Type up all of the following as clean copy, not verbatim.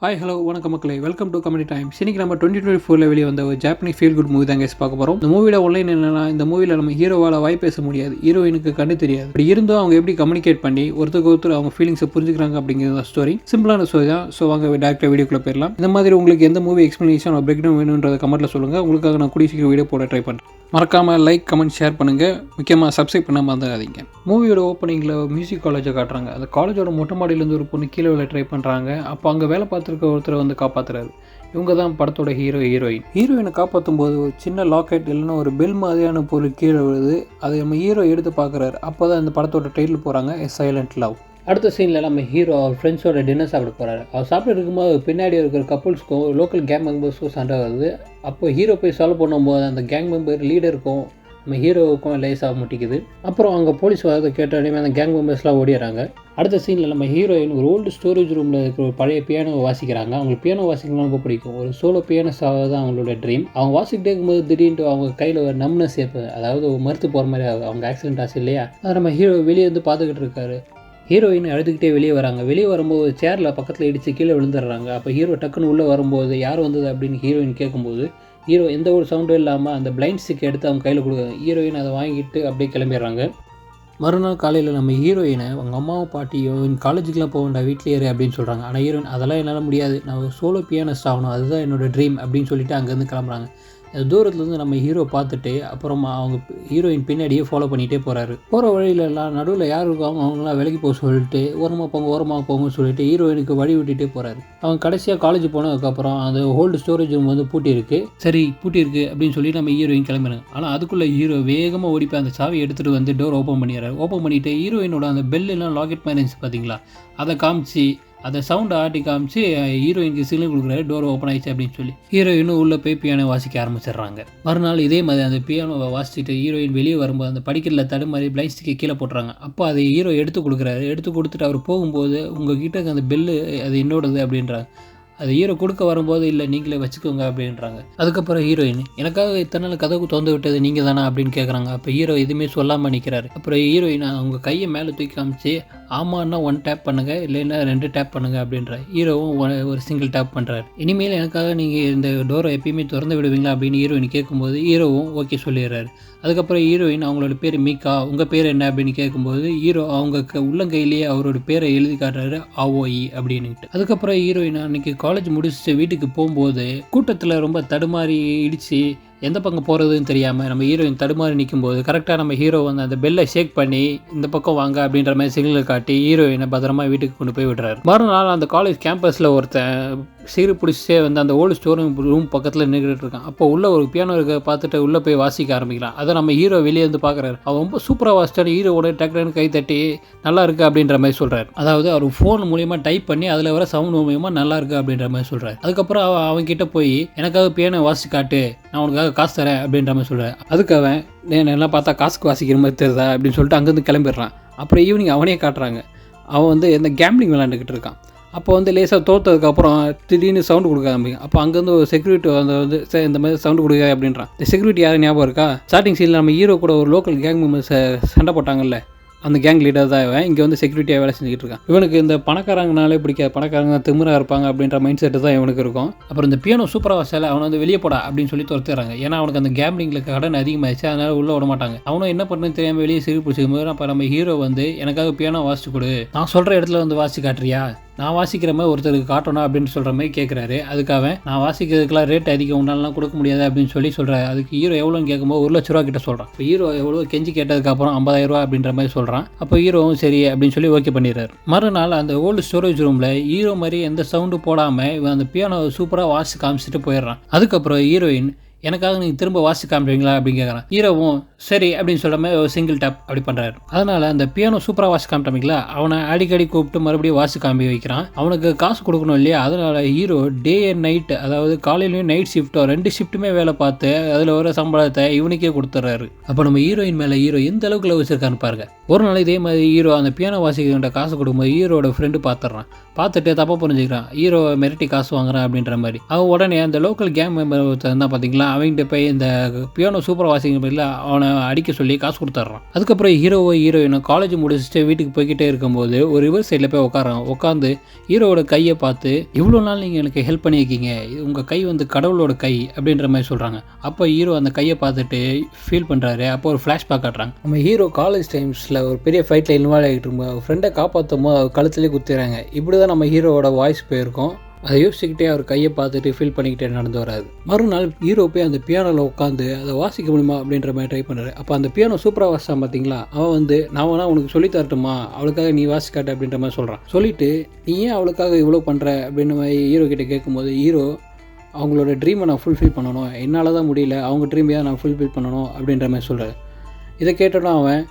Hi hello வணக்கம் மக்களே, welcome to கமெடி times. இன்னைக்கு நம்ம 2024 வெளியே வந்த ஒரு ஜாப்பனீஸ் ஃபீல் குட் மூவி தான் கேஸ் பார்க்க போகிறோம். இந்த மூவியில் ஆன்லைன் என்னன்னா, இந்த மூவியில் நம்ம ஹீரோவால் வாய் பேச முடியாது, ஹீரோயினுக்கு கண்ணு தெரியாது. அப்படி இருந்தும் அவங்க எப்படி கம்யூனிகேட் பண்ணி ஒருத்தருக்கு ஒருத்தர் அவங்க ஃபீலிங்ஸை புரிஞ்சுக்கிறாங்க அப்படிங்கிறது ஸ்டோரி. சிம்பிளான ஸ்டோரி தான். ஸோ வாங்க டேரக்டாக வீடியோக்குள்ளே போயிடலாம். இந்த மாதிரி உங்களுக்கு எந்த மூவி எக்ஸ்ப்ளனேஷன் பிரேக் டவுன் வேணுன்றதை கமெண்ட்டில் சொல்லுங்கள். உங்களுக்காக நான் கூடிய சீக்கிரம் வீடியோ போட ட்ரை பண்ணுறேன். மறக்காமல் லைக் கமெண்ட் ஷேர் பண்ணுங்கள். முக்கியமாக சப்ஸ்கிரைப் பண்ணாமல் மறந்துடாதீங்க. மூவியோட ஓப்பனிங்கில் மியூசிக் காலேஜை காட்டுறாங்க. அந்த காலேஜோட மொட்டை மாடியிலேருந்து ஒரு பொண்ணு கீழே விழ ட்ரை பண்ணுறாங்க. அப்போ அங்கே வேலை பார்த்துருக்க ஒருத்தரை வந்து காப்பாற்றுறாரு. இவங்க தான் படத்தோட ஹீரோயினை காப்பாற்றும் போது ஒரு சின்ன லாக்கெட் இல்லைன்னா ஒரு பெல் மாதிரியான பொருள் கீழே விழுது. அதை நம்ம ஹீரோ எடுத்து பார்க்குறாரு. அப்போ தான் இந்த படத்தோட டைட்டில் போகிறாங்க, எ சைலண்ட் லவ். அடுத்த சீனில் நம்ம ஹீரோ அவர் ஃப்ரெண்ட்ஸோட டின்னர் சாப்பிட போகிறாரு. அவர் சாப்பிட்டு இருக்கும்போது பின்னாடி இருக்கிற கப்புள்ஸ்க்கும் லோக்கல் கேங் மெம்பர்ஸ்க்கும் சண்டை வருது. அப்போ ஹீரோ போய் சால்வ் பண்ணும்போது அந்த கேங் மெம்பர் லீடருக்கும் நம்ம ஹீரோவுக்கும் லேஸாக முட்டிக்குது. அப்புறம் அங்கே போலீஸ் வரதை கேட்டாலே அந்த கேங் மெம்பர்ஸ்லாம் ஓடிடுறாங்க. அடுத்த சீனில் நம்ம ஹீரோயின் ஒரு ஓல்டு ஸ்டோரேஜ் ரூமில் இருக்கிற ஒரு பழைய பியானோவை வாசிக்கிறாங்க. அவங்களுக்கு பியானோ வாசிக்கலாம் ரொம்ப பிடிக்கும். ஒரு சோலோ பியானோஸ் தான் அவங்களோட ட்ரீம். அவங்க வாசிக்கிட்டே இருக்கும்போது திடீர்னு அவங்க கையில் ஒரு நம்னஸ் ஏற்பது, அதாவது மறுத்து போகிற மாதிரி அவங்க ஆக்சிடென்ட் ஆச்சு இல்லையா. அதை நம்ம ஹீரோ வெளியே வந்து பார்த்துக்கிட்டு இருக்காரு. ஹீரோயின் அழுதுகிட்டே வெளியே வராங்க. வெளியே வரும்போது சேரில் பக்கத்தில் இடித்து கீழே விழுந்துடுறாங்க. அப்போ ஹீரோ டக்குன்னு உள்ளே வரும்போது யார் வந்தது அப்படின்னு ஹீரோயின் கேட்கும்போது ஹீரோ எந்த ஒரு சவுண்டும் இல்லாமல் அந்த பிளைண்ட் ஸ்டிக் எடுத்து அவங்க கையில் கொடுக்குறாங்க. ஹீரோயின் அதை வாங்கிட்டு அப்படியே கிளம்பிடுறாங்க. மறுநாள் காலையில் நம்ம ஹீரோயினை அவங்க அம்மாவும் பாட்டியும் காலேஜுக்குலாம் போக வேண்டாம், வீட்டிலே இரு அப்படின்னு சொல்கிறாங்க. ஆனால் ஹீரோயின் அதெல்லாம் என்னால் முடியாது, நான் ஒரு சோலோ பியானிஸ்ட் ஆகணும், அதுதான் என்னோட ட்ரீம் அப்படின்னு சொல்லிட்டு அங்கேருந்து கிளம்புறாங்க. தூரத்துலேருந்து நம்ம ஹீரோ பார்த்துட்டு அப்புறமா அவங்க ஹீரோயின் பின்னாடியே ஃபாலோ பண்ணிகிட்டே போகிறாரு. போகிற வழியிலலாம் நடுவில் யார் இருக்காங்க அவங்களாம் விலைக்கு போக சொல்லிட்டு ஓரமாக போங்கன்னு சொல்லிட்டு ஹீரோயினுக்கு வழி விட்டுட்டே போகிறாரு. அவங்க கடைசியாக காலேஜ் போனதுக்கப்புறம் அந்த ஓல்டு ஸ்டோரேஜ் ரூம் வந்து பூட்டியிருக்கு அப்படின்னு சொல்லி நம்ம ஹீரோயின் கிளம்புறாங்க. ஆனால் அதுக்குள்ளே ஹீரோ வேகமாக ஓடிப்போய் அந்த சாவி எடுத்துகிட்டு வந்து டோர் ஓப்பன் பண்ணிவிட்டு ஹீரோயினோட அந்த பெல்லாம் லாக்கெட் மாதிரி இருந்துச்சு பார்த்தீங்களா, அதை காமிச்சு அதை சவுண்டை ஆட்டி காமிச்சு ஹீரோயினுக்கு சிக்னல் கொடுக்குறாரு, டோர் ஓப்பன் ஆயிடுச்சு அப்படின்னு சொல்லி. ஹீரோயினும் உள்ளே போய் பியானோ வாசிக்க ஆரம்பிச்சிடுறாங்க. மறுநாள் இதே மாதிரி அந்த பியானோவை வாசிச்சுட்டு ஹீரோயின் வெளியே வரும்போது அந்த படிக்கட்டில் தடுமாறி பிளைண்ட் ஸ்டிக்கை கீழே போட்டுறாங்க. அப்போ அதை ஹீரோ எடுத்து கொடுத்துட்டு அவர் போகும்போது உங்ககிட்ட அந்த பெல்லு அது என்னோடது அப்படின்றாங்க. அது ஹீரோ கொடுக்க வரும்போது இல்லை நீங்களே வச்சுக்கோங்க அப்படின்றாங்க. அதுக்கப்புறம் ஹீரோயின் எனக்காக இத்தனை நாள் கதவுக்கு திறந்து விட்டது நீங்கள் தானே அப்படின்னு கேட்குறாங்க. அப்போ ஹீரோ எதுவுமே சொல்லாமல் நிற்கிறாரு. அப்புறம் ஹீரோயின் அவங்க கையை மேலே தூக்கி காமிச்சு ஆமான்னா 1 டேப் பண்ணுங்கள், இல்லைன்னா 2 டேப் பண்ணுங்கள் அப்படின்ற. ஹீரோவும் ஒரு சிங்கிள் டேப் பண்ணுறாரு. இனிமேல் எனக்காக நீங்கள் இந்த டோரை எப்பயுமே திறந்து விடுவீங்களா அப்படின்னு ஹீரோயின் கேட்கும்போது ஹீரோவும் ஓகே சொல்லிடுறாரு. அதுக்கப்புறம் ஹீரோயின் அவங்களோட பேர் மீக்கா, உங்கள் பேர் என்ன அப்படின்னு கேட்கும்போது ஹீரோ அவங்க உள்ளங்கையிலேயே அவரோட பேரை எழுதி காட்டுறாரு, AOE அப்படின்ட்டு. அதுக்கப்புறம் ஹீரோயின் அன்னைக்கு காலேஜ் முடிச்சுட்டு வீட்டுக்கு போகும்போது கூட்டத்தில் ரொம்ப தடுமாறி இடித்து எந்த பக்கம் போகிறதுன்னு தெரியாமல் நம்ம ஹீரோயின் தடுமாறி நிற்கும்போது கரெக்டாக நம்ம ஹீரோ வந்து அந்த பெல்லை ஷேக் பண்ணி இந்த பக்கம் வாங்க அப்படின்ற மாதிரி சிக்னல் காட்டி ஹீரோயினை பத்திரமா வீட்டுக்கு கொண்டு போய் விடுறாரு. மறுநாள் அந்த காலேஜ் கேம்பஸில் ஒருத்தன் சிறு பிடிச்சே வந்து அந்த ஓல்டு ஸ்டோர் ரூம் பக்கத்தில் நின்றுட்டு இருக்கான். அப்போ உள்ள ஒரு பியானோ இருக்க பார்த்துட்டு உள்ளே போய் வாசிக்க ஆரம்பிக்கலாம். அதை நம்ம ஹீரோ வெளியே வந்து பார்க்குறாரு. அவன் ரொம்ப சூப்பராக வாசிட்டாரு. ஹீரோவோட டக்குன்னு கை தட்டி நல்லா இருக்குது அப்படின்ற மாதிரி சொல்கிறார். அதாவது அவர் ஃபோன் மூலியமாக டைப் பண்ணி அதில் வர சவுண்ட் மூலியமாக நல்லா இருக்குது அப்படின்ற மாதிரி சொல்கிறார். அதுக்கப்புறம் அவன் கிட்ட போய் எனக்காக பியானோ வாசி காட்டு, நான் உனக்காக காசு தரேன் அப்படின்ற மாதிரி சொல்கிறேன். அதுக்கு அவன் எல்லாம் பார்த்தா காசுக்கு வாசிக்கிற மாதிரி தெரியுதா அப்படின்னு சொல்லிட்டு அங்கேருந்து கிளம்பிடுறான். அப்புறம் ஈவினிங் அவனே காட்டுறாங்க. அவன் வந்து எந்த கேம்பிளிங் விளையாண்டுக்கிட்டு இருக்கான். அப்போ வந்து லேசாக தோற்றதுக்கப்புறம் திடீர்னு சவுண்டு கொடுக்க ஆரம்பிக்கும். அப்போ அங்கேருந்து ஒரு செக்யூரிட்டி வந்து இந்த மாதிரி சவுண்டு கொடுக்க அப்படின்றான். இந்த செக்யூரிட்டி யாரும் ஞாபகம் இருக்கா? ஸ்டார்டிங் சீனில் நம்ம ஹீரோ கூட ஒரு லோக்கல் கேங் மெம்பர்ஸ் சண்டை போட்டாங்கல்ல, அந்த கேங் லீடர் தான் இவன். இங்கே வந்து செக்யூரிட்டியாக வேலை செஞ்சுக்கிட்டு இருக்கான். இவனுக்கு இந்த பணக்காரங்கனாலே பிடிக்காது, பணக்காரங்க தான் திமிராக இருப்பாங்க அப்படின்ற மைண்ட் செட்டு தான் இவனுக்கு இருக்கும். அப்புறம் இந்த பியானோ சூப்பராக வாசிச்சால அவனை வந்து வெளியே போடா அப்படின்னு சொல்லி துரத்துறாங்க. ஏன்னா அவனுக்கு அந்த கேம்பிளிங்கில் கடன் அதிகமாகிடுச்சு, அதனால் உள்ளே விட மாட்டாங்க. அவனும் என்ன பண்ணுன்னு தெரியாமல் வெளியே சிறு பிடிச்சிக்கும்போது அப்போ நம்ம ஹீரோ வந்து எனக்காக பியானோ வாசிச்சு கொடு, நான் சொல்கிற இடத்துல வந்து வாசிச்சு காட்டுறியா, நான் வாசிக்கிற மாதிரி ஒருத்தருக்கு காட்டணும் அப்படின்னு சொல்கிற மாதிரி கேட்குறாரு. அதுக்காக நான் வாசிக்கிறதுக்கெல்லாம் ரேட் அதிகம் உன்னாலாம் கொடுக்க முடியாது அப்படின்னு சொல்கிறாரு. அதுக்கு ஹீரோ எவ்வளோன்னு கேட்கும்போது 1 லட்ச ரூபா கிட்ட சொல்கிறான். இப்போ ஹீரோ எவ்வளோ கெஞ்சி கேட்டதுக்கப்புறம் 50,000 ரூபா அப்படின்ற மாதிரி சொல்கிறான். அப்போ ஹீரோவும் சரி அப்படின்னு சொல்லி ஓகே பண்ணிடுறாரு. மறுநாள் அந்த ஓல்டு ஸ்டோரேஜ் ரூமில் ஹீரோ மாதிரி எந்த சவுண்டு போடாமல் இவன் அந்த பியானோ சூப்பராக வாசி காமிச்சிட்டு போயிடுறான். அதுக்கப்புறம் ஹீரோயின் எனக்காக நீங்கள் திரும்ப வாசி காமிப்பீங்களா அப்படின்னு கேட்குறான். ஹீரோவும் சரி அப்படின்னு சொல்கிற மாதிரி ஒரு சிங்கிள் டேப் அப்படி பண்ணுறாரு. அதனால் அந்த பியானோ சூப்பராக வாசி காமிட்டாமிங்களா, அவனை அடிக்கடி கூப்பிட்டு மறுபடியும் வாசி காமி வைக்கிறான். அவனுக்கு காசு கொடுக்கணும் இல்லையா, அதனால் ஹீரோ டே அண்ட் நைட்டு, அதாவது காலையிலையும் நைட் ஷிஃப்ட்டோ 2 ஷிஃப்ட்டுமே வேலை பார்த்து அதில் வர சம்பளத்தை இவனுக்கே கொடுத்துட்றாரு. அப்போ நம்ம ஹீரோயின் மேலே ஹீரோ எந்த அளவுக்கு லவ் வச்சிருக்கான்னு பாருங்க. ஒரு நாள் இதே மாதிரி ஹீரோ அந்த பியானோ வாசிக்கிற காசு கொடுக்கும்போது ஹீரோட ஃப்ரெண்டு பார்த்துட்டு தப்பாக புரிஞ்சுக்கிறான். ஹீரோ மிரட்டி காசு வாங்குறான் அப்படின்ற மாதிரி. அவன் உடனே அந்த லோக்கல் கேங் மெம்பர் தான் பார்த்தீங்களா, அவங்ககிட்ட போய் இந்த பியானோ சூப்பராக வாசிக்கிற பதில் அவனை அடிக்க சொல்லி காசு கொடுத்துட்றான். அதுக்கப்புறம் ஹீரோயினும் காலேஜ் முடிச்சுட்டு வீட்டுக்கு போய்கிட்டே இருக்கும்போது ஒரு ரிவர் சைடில் போய் உட்காந்து ஹீரோவோட கையை பார்த்து இவ்வளோ நாள் நீங்கள் எனக்கு ஹெல்ப் பண்ணியிருக்கீங்க, உங்கள் கை வந்து கடவுளோட கை அப்படின்ற மாதிரி சொல்கிறாங்க. அப்போ ஹீரோ அந்த கையை பார்த்துட்டு ஃபீல் பண்ணுறாரு. அப்போ ஒரு ஃப்ளாஷ்பேக் காட்டுறாங்க. நம்ம ஹீரோ காலேஜ் டைம்ஸில் ஒரு பெரிய ஃபைட்டில் இன்வால்வ் ஆகிட்டு இருக்கும்போது ஃப்ரெண்டை காப்பாற்றும் போது அவர் கழுத்துலேயே குத்திடுறாங்க. இப்படி தான் நம்ம ஹீரோவோட வாய்ஸ் போயிருக்கோம். அதை யோசிச்சுக்கிட்டே அவர் கையை பார்த்துட்டு ஃபீல் பண்ணிக்கிட்டே நடந்து வராது. மறுநாள் ஹீரோ போய் அந்த பியானோவில் உட்காந்து அதை வாசிக்க முடியுமா அப்படின்ற மாதிரி ட்ரை பண்ணுறாரு. அப்போ அந்த பியானோ சூப்பராக வாசித்தான் பார்த்தீங்களா, அவன் வந்து நான் வேணா உனக்கு சொல்லி தரட்டுமா, அவளுக்காக நீ வாசிக்காட்டு அப்படின்ற மாதிரி சொல்கிறான். சொல்லிவிட்டு நீ ஏன் அவளுக்காக இவ்வளோ பண்ணுற அப்படின்ற மாதிரி ஹீரோ கிட்டே கேட்கும்போது ஹீரோ அவங்களோட ட்ரீமை நான் ஃபுல்ஃபில் பண்ணணும், என்னால் தான் முடியல, அவங்க ட்ரீமையாக நான் ஃபுல்ஃபில் பண்ணணும் அப்படின்ற மாதிரி சொல்கிறாரு. இதை கேட்டோன்னா அவன்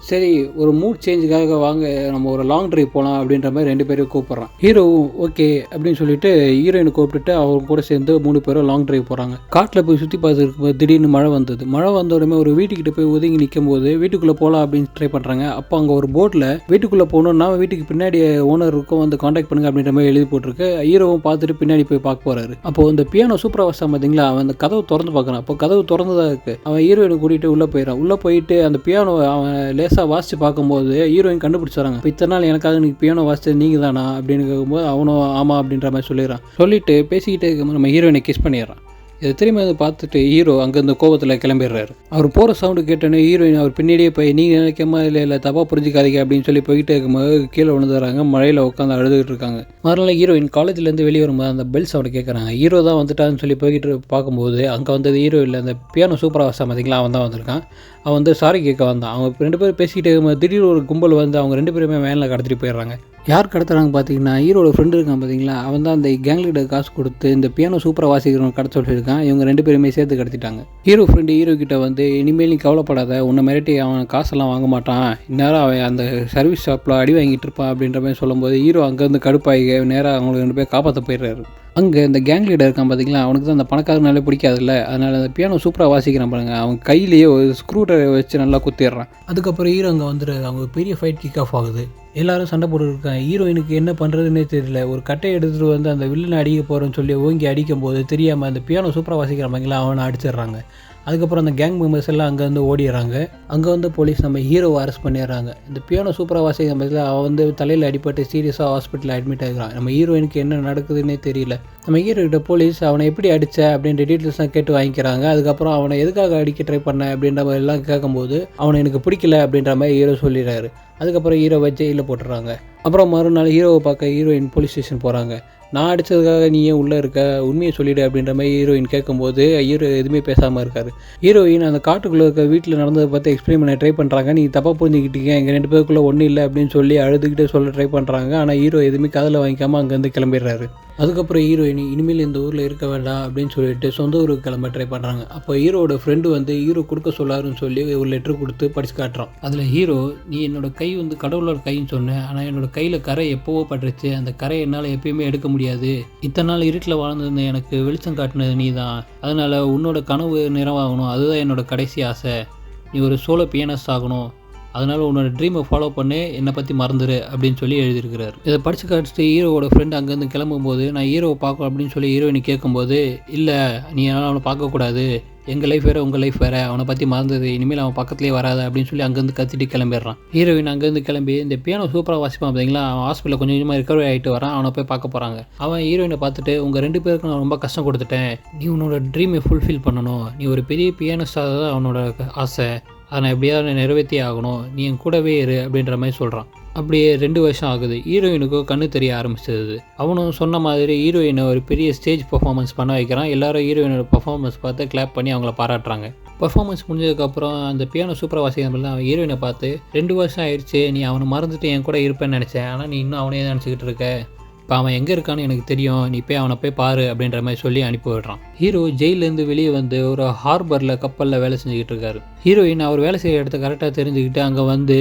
சரி ஒரு மூட் சேஞ்சுக்காக வாங்க நம்ம ஒரு லாங் ட்ரைவ் போகலாம் அப்படின்ற மாதிரி 2 பேரையும் கூப்பிட்றான். ஹீரோவும் ஓகே அப்படின்னு சொல்லிட்டு ஹீரோயினை கூப்பிட்டுட்டு அவங்க கூட சேர்ந்து 3 பேரும் லாங் ட்ரைவ் போகிறாங்க. காட்டில் போய் சுற்றி பார்த்து இருக்கும்போது திடீர்னு மழை வந்தது. மழை வந்த உடனே ஒரு வீட்டுக்கிட்ட போய் ஒதுங்கி நிற்கும் போது வீட்டுக்குள்ளே போகலாம் அப்படின்னு ட்ரை பண்ணுறாங்க. அப்போ அங்கே ஒரு போட்டில் வீட்டுக்குள்ளே போகணுன்னா வீட்டுக்கு பின்னாடி ஓனருக்கும் வந்து காண்டாக்ட் பண்ணுங்க அப்படின்ற மாதிரி எழுதி போட்டிருக்கு. ஹீரோவும் பார்த்துட்டு பின்னாடி போய் பார்க்க போகிறாரு. அப்போ இந்த பியானோ சூப்பராக வாசித்தான் பார்த்தீங்களா, அவன் அந்த கதவை திறந்து பார்க்குறான். அப்போ கதவு திறந்துதான் இருக்குது. அவன் ஹீரோயினை கூட்டிகிட்டு உள்ளே போயிடறான். உள்ளே போயிட்டு அந்த பியானோ அவன் வாசிச்சு பார்க்கும்போது ஹீரோயின் கண்டுபிடிச்சாங்க. இப்போ இத்தனை நாள் எனக்காக நீ பியானோ வாசிச்சது நீங்கள் தானா அப்படின்னு கேட்கும்போது அவனும் ஆமாம் அப்படின்ற மாதிரி சொல்லிடுறான். சொல்லிட்டு பேசிக்கிட்டே இருக்கும்போது நம்ம ஹீரோயினை கிஸ் பண்ணிடுறான். இதை திரும்பி அதை பார்த்துட்டு ஹீரோ அங்கேருந்து கோபத்தில் கிளம்பிடுறாரு. அவர் போகிற சவுண்டு கேட்டோன்னே ஹீரோயின் அவர் பின்னாடியே போய் நீங்கள் நினைக்காம இல்லை தப்பாக புரிஞ்சிக்காதீங்க அப்படின்னு சொல்லி போய்கிட்டே இருக்கும்போது கீழே விழுந்துறாங்க. மழையில் உட்காந்து அழுதுகிட்டு இருக்காங்க. மறுநாள் ஹீரோயின் காலேஜ்லேருந்து வெளியே வரும்போது அந்த பெல் சவுண்டு கேட்குறாங்க. ஹீரோ தான் வந்துட்டான்னு சொல்லி போய்கிட்டு பார்க்கும்போது அங்கே வந்தது ஹீரோ இல்லை, அந்த பியானோ சூப்பராக வாசித்தான் பார்த்தீங்களா, அவன் தான் வந்திருக்கான். அவன் வந்து சாரி கேட்க வந்தான். அவங்க 2 பேரும் பேசிக்கிட்டே இருக்கும்போது திடீர்னு ஒரு கும்பல் வந்து அவங்க 2 பேருமே வேனில் கடத்திட்டு போயிடுறாங்க. யார் கடத்துறாங்க பார்த்தீங்கன்னா ஹீரோட ஃப்ரெண்டு இருக்கான் பார்த்தீங்களா, அவன் தான் அந்த கேங் லீடர் காசு கொடுத்து இந்த பியானோ சூப்பராக வாசிக்கிறவங்க கடத்த சொல்லியிருக்கான். இவங்க 2 பேருமே சேர்த்து கடத்திட்டாங்க. ஹீரோ ஃப்ரெண்டு ஹீரோ கிட்ட வந்து இனிமேல் நீ கவலைப்படாத, உன்னை மிரட்டி அவன் காசெல்லாம் வாங்க மாட்டான், இந்நேரம் அவன் அந்த சர்வீஸ் ஷாப்பில் அடி வாங்கிட்டு இருப்பான் அப்படின்ற மாதிரி சொல்லும்போது ஹீரோ அங்கேருந்து கடுப்பாகி நேராக அவங்களுக்கு 2 பேர் காப்பாற்ற போயிடுறாரு. அங்கே இந்த கேங் லீடர் இருக்கான் பார்த்தீங்களா, அவனுக்கு தான் அந்த பணக்காரனாலே பிடிக்காதுல்ல, அதனால் அந்த பியானோ சூப்பராக வாசிக்கிறான் பாருங்க, அவன் கையிலேயே ஒரு ஸ்க்ரூ ட்ரைவர் வச்சு நல்லா குத்திடுறான். அதுக்கப்புறம் ஹீரோ அங்கே வந்துடுறாரு. அவங்க பெரிய ஃபைட் கிக் ஆஃப் ஆகுது. எல்லாரும் சண்டை போட்டுருக்காங்க. ஹீரோயினுக்கு என்ன பண்ணுறதுன்னே தெரியல. ஒரு கட்டையை எடுத்துகிட்டு வந்து அந்த வில்லனை அடிக்க போகிறேன்னு சொல்லி ஓங்கி அடிக்கும் போது தெரியாமல் அந்த பியானோ சூப்பராக வாசிக்கிறாங்களா அவனை அடிச்சிடுறாங்க. அதுக்கப்புறம் அந்த கேங் மெம்பர்ஸ் எல்லாம் அங்கேருந்து ஓடிடுறாங்க. அங்கே வந்து போலீஸ் நம்ம ஹீரோவை அரெஸ்ட் பண்ணிடுறாங்க. இந்த பியானோ சூப்பராக வாசிக்கிற பட்சத்தில் அவன் வந்து தலையில் அடிபட்டு சீரியஸாக ஹாஸ்பிட்டலில் அட்மிட் ஆகிக்கிறான். நம்ம ஹீரோயினுக்கு என்ன நடக்குதுன்னே தெரியல. நம்ம ஹீரோக்கிட்ட போலீஸ் அவனை எப்படி அடித்த அப்படின்ற டீட்டெயில்ஸ்லாம் கேட்டு வாங்கிக்கிறாங்க. அதுக்கப்புறம் அவனை எதுக்காக அடிக்க ட்ரை பண்ண அப்படின்ற மாதிரி எல்லாம் கேட்கும்போது அவனை எனக்கு பிடிக்கல அப்படின்ற மாதிரி ஹீரோ சொல்லிடுறாரு. அதுக்கப்புறம் ஹீரோவை ஜெயிலில் போட்டுடுறாங்க. அப்புறம் மறுநாள் ஹீரோவை பார்க்க ஹீரோயின் போலீஸ் ஸ்டேஷன் போகிறாங்க. நான் அடித்ததுக்காக நீ ஏன் உள்ளே இருக்க, உண்மையை சொல்லிவிடு அப்படின்ற மாதிரி ஹீரோயின் கேட்கும்போது ஹீரோ எதுவுமே பேசாமல் இருக்கார். ஹீரோயின் அந்த காட்டுக்குள்ளே இருக்க வீட்டில் நடந்ததை பார்த்து எக்ஸ்பிளைன் பண்ண ட்ரை பண்ணுறாங்க. நீ தப்பாக புரிஞ்சுக்கிட்டீங்க, எங்கள் 2 பேருக்குள்ளே ஒன்றும் இல்லை அப்படின்னு சொல்லி அழுதுகிட்டே சொல்ல ட்ரை பண்ணுறாங்க. ஆனால் ஹீரோ எதுவுமே காதில் வாங்கிக்காமல் அங்கேருந்து கிளம்பிடுறாரு. அதுக்கப்புறம் ஹீரோயின் இனிமேல் இந்த ஊரில் இருக்க வேண்டாம் அப்படின்னு சொல்லிட்டு சொந்த ஊருக்கு கிளம்ப ட்ரை பண்ணுறாங்க. அப்போ ஹீரோட ஃப்ரெண்டு வந்து ஹீரோ கொடுக்க சொல்லாருன்னு சொல்லி ஒரு லெட்ரு கொடுத்து படித்து காட்டுறான். அதில் ஹீரோ நீ என்னோட கை வந்து கடவுளோட கைன்னு சொன்னேன், ஆனால் என்னோட கையில் கரை எப்போவோ பட்டுருச்சு, அந்த கரை என்னால் எப்பயுமே எடுக்க முடியாது, இத்தனை நாள் இருட்டில் வாழ்ந்திருந்த எனக்கு வெளிச்சம் காட்டினது நீ தான், அதனால் உன்னோட கனவு நிறைவாகணும், அதுதான் என்னோட கடைசி ஆசை, நீ ஒரு சோலோ பியானிஸ்ட் ஆகணும், அதனால் உன்னோட ட்ரீமை ஃபாலோ பண்ணி என்னை பற்றி மறந்துடு அப்படின்னு சொல்லி எழுதியிருக்கிறார். இதை படித்து காட்டிட்டு ஹீரோவோட ஃப்ரெண்டு அங்கேருந்து கிளம்பும்போது நான் ஹீரோவை பார்க்கணும் அப்படின்னு சொல்லி ஹீரோயினி கேட்கும்போது இல்லை நீ என்னால் அவனை பார்க்கக்கூடாது, எங்கள் லைஃப் வேறு உங்கள் லைஃப் வேறு, அவனை பற்றி மறந்தது, இனிமேல் அவன் பக்கத்துலேயே வராது அப்படின்னு சொல்லி அங்கேருந்து கத்திட்டு கிளம்பிடுறான். ஹீரோயின் அங்கேருந்து கிளம்பி இந்த பியானோ சூப்பராக வாசிப்பான் பார்த்தீங்களா, அவன் ஹாஸ்பிட்டலில் கொஞ்சம் கொஞ்சமாக ரிகவரி ஆகிட்டு வரான். அவனை போய் பார்க்க போகிறாங்க. அவன் ஹீரோயினை பார்த்துட்டு உங்கள் 2 பேருக்கு நான் ரொம்ப கஷ்டம் கொடுத்துட்டேன், நீ உன்னோட ட்ரீமை ஃபுல்ஃபில் பண்ணணும், நீ ஒரு பெரிய பியானிஸ்டாக தான் அவனோட ஆசை, அதை எப்படியாவது நிறைவேற்றி ஆகணும், நீ என் கூடவே இரு அப்படின்ற மாதிரி சொல்கிறான். அப்படியே 2 வருஷம் ஆகுது. ஹீரோயினுக்கும் கண்ணு தெரிய ஆரம்பிச்சது. அவனும் சொன்ன மாதிரி ஹீரோயினை ஒரு பெரிய ஸ்டேஜ் பர்ஃபார்மன்ஸ் பண்ண வைக்கிறான். எல்லாரும் ஹீரோயினோட பர்ஃபார்மன்ஸ் பார்த்து கிளாப் பண்ணி அவங்கள பாராட்டுறாங்க. பர்ஃபார்மன்ஸ் முடிஞ்சதுக்கப்புறம் அந்த பியானோ சூப்பராக வாசிக்கிறதுல அவன் ஹீரோயினை பார்த்து 2 வருஷம் ஆயிடுச்சு, நீ அவனை மறந்துட்டு என் கூட இருப்பேன்னு நினச்சேன், ஆனால் நீ இன்னும் அவனே தான் நினச்சிக்கிட்டு இருக்க, இப்போ அவன் எங்கே இருக்கான்னு எனக்கு தெரியும், நீ போய் அவனை போய் பாரு அப்படின்ற மாதிரி சொல்லி அனுப்பி விடுறான். ஹீரோ ஜெயிலேருந்து வெளியே வந்து ஒரு ஹார்பரில் கப்பலில் வேலை செஞ்சுக்கிட்டு இருக்காரு. ஹீரோயின் அவர் வேலை செய்கிற இடத்த கரெக்டாக தெரிஞ்சுக்கிட்டு அங்கே வந்து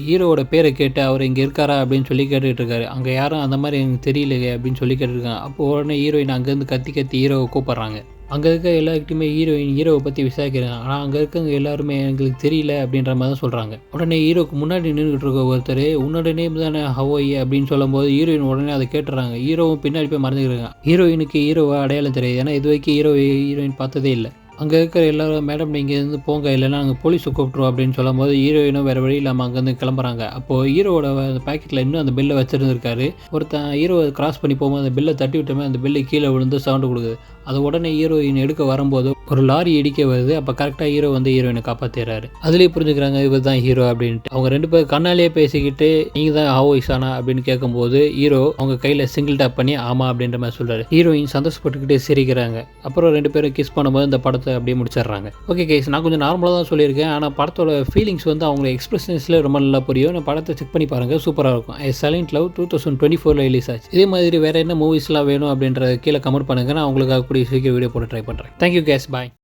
ஹீரோவோட பேரை கேட்டு அவர் இங்கே இருக்காரா அப்படின்னு சொல்லி கேட்டுக்கிட்டு இருக்காரு. அங்கே யாரும் அந்த மாதிரி எனக்கு தெரியலையே அப்படின்னு சொல்லி கேட்டுருக்காங்க. அப்போ உடனே ஹீரோயின் அங்கேருந்து கத்தி ஹீரோவை கூப்பிட்றாங்க. அங்கே இருக்க எல்லாருக்குமே ஹீரோவை பற்றி விசாரிக்கிறாங்க. ஆனால் அங்கே இருக்கவங்க எல்லாருமே எங்களுக்கு தெரியல அப்படின்ற மாதிரி தான் சொல்கிறாங்க. உடனே ஹீரோக்கு முன்னாடி நின்றுக்கிட்டு இருக்க ஒருத்தர் உன்னோட நேம் தானே ஹவோய் அப்படின்னு சொல்லும்போது ஹீரோயின் உடனே அதை கேட்டுறாங்க. ஹீரோவும் பின்னாடி போய் மறந்துக்கிறாங்க. ஹீரோயினுக்கு ஹீரோவை அடையாளம் தெரியாது, ஏன்னா இது வரைக்கும் ஹீரோயின் பார்த்ததே இல்லை. அங்கே இருக்கிற எல்லாரும் மேடம் நீங்கள் இருந்து போங்க இல்லைன்னா நாங்கள் போலீஸை கூப்பிட்ருவோம் அப்படின்னு சொல்லும்போது ஹீரோயினும் வேறு வழி இல்லாமல் அங்கேருந்து கிளம்புறாங்க. அப்போது ஹீரோவோட பாக்கெட்டில் இன்னும் அந்த பில்லை வச்சுருந்துருக்காரு. ஒருத்தன் ஹீரோவை கிராஸ் பண்ணி போகும்போது அந்த பில்லை தட்டி விட்டோமே அந்த பில்லு கீழே விழுந்து சவுண்டு கொடுக்குது. அது உடனே ஹீரோயின் எடுக்க வரும்போது ஒரு லாரி இடிக்க வருது. அப்போ கரெக்டாக ஹீரோ வந்து ஹீரோயினை காப்பாற்றிடுறாரு. அதுலேயே புரிஞ்சுக்கிறாங்க இவர் தான் ஹீரோ அப்படின்ட்டு. அவங்க 2 பேர் கண்ணாலேயே பேசிக்கிட்டு நீங்கள் தான் ஹாவோயிஸானா அப்படின்னு கேட்கும்போது ஹீரோ அவங்க கையில் சிங்கிள் டேப் பண்ணி ஆமாம் அப்படின்ற மாதிரி சொல்கிறாரு. ஹீரோயின் சந்தோஷப்பட்டுக்கிட்டே சிரிக்கிறாங்க. அப்புறம் 2 பேரும் கிஸ் பண்ணும்போது இந்த படத்தை அப்படியே முடிச்சிடுறாங்க. ஓகே கைஸ், நான் கொஞ்சம் நார்மலாக தான் சொல்லியிருக்கேன். ஆனால் படத்தோட ஃபீலிங்ஸ் வந்து அவங்களோட எக்ஸ்பிரஷன்ஸில் ரொம்ப நல்லா புரியும். நான் படத்தை செக் பண்ணி பாருங்கள், சூப்பராக இருக்கும். சைலண்ட் லவ் 2024 ரிலீஸ் ஆச்சு. இதே மாதிரி வேறு என்ன மூவிஸ்லாம் வேணும் அப்படின்றத கீழே கமெண்ட் பண்ணுங்கள். நான் உங்களுக்காக கூடிய சீக்கிரம் வீடியோ போட்டு ட்ரை பண்ணுறேன். தேங்க்யூ கைஸ், பாய்.